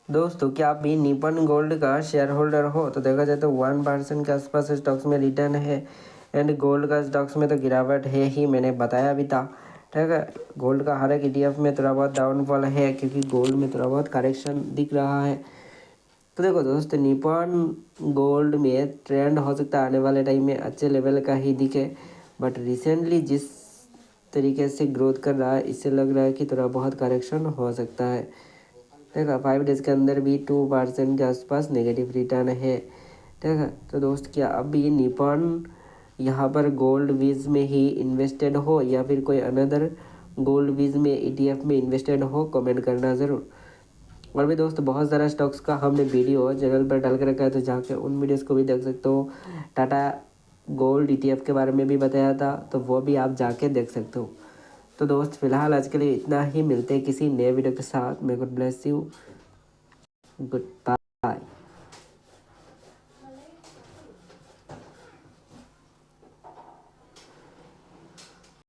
दोस्तों क्या आप भी निपन गोल्ड का शेयर होल्डर हो? तो देखा जाए तो 1% के आसपास स्टॉक्स में रिटर्न है एंड गोल्ड का स्टॉक्स में तो गिरावट है ही, मैंने बताया भी था। ठीक है, गोल्ड का हर एक ETF में थोड़ा बहुत डाउनफॉल है क्योंकि गोल्ड में थोड़ा बहुत करेक्शन दिख रहा है। तो देखो दोस्त, निपॉन गोल्ड में ट्रेंड हो सकता है आने वाले टाइम में अच्छे लेवल का ही दिखे, बट रिसेंटली जिस तरीके से ग्रोथ कर रहा है इससे लग रहा है कि थोड़ा बहुत करेक्शन हो सकता है। देखा 5 डेज़ के अंदर भी 2% के आसपास नेगेटिव रिटर्न है। ठीक है, तो दोस्त क्या अभी निपॉन यहाँ पर गोल्ड वीज में ही इन्वेस्टेड हो या फिर कोई अनदर गोल्ड वीज में ETF में इन्वेस्टेड हो, कमेंट करना ज़रूर। और भी दोस्त बहुत सारा स्टॉक्स का हमने वीडियो चैनल पर डाल के रखा है, तो जाके उन वीडियोस को भी देख सकते हो। टाटा गोल्ड ETF के बारे में भी बताया था, तो वो भी आप जाके देख सकते हो। तो दोस्त फिलहाल आज के लिए इतना ही, मिलते हैं किसी नए वीडियो के साथ। May God bless you, good bye.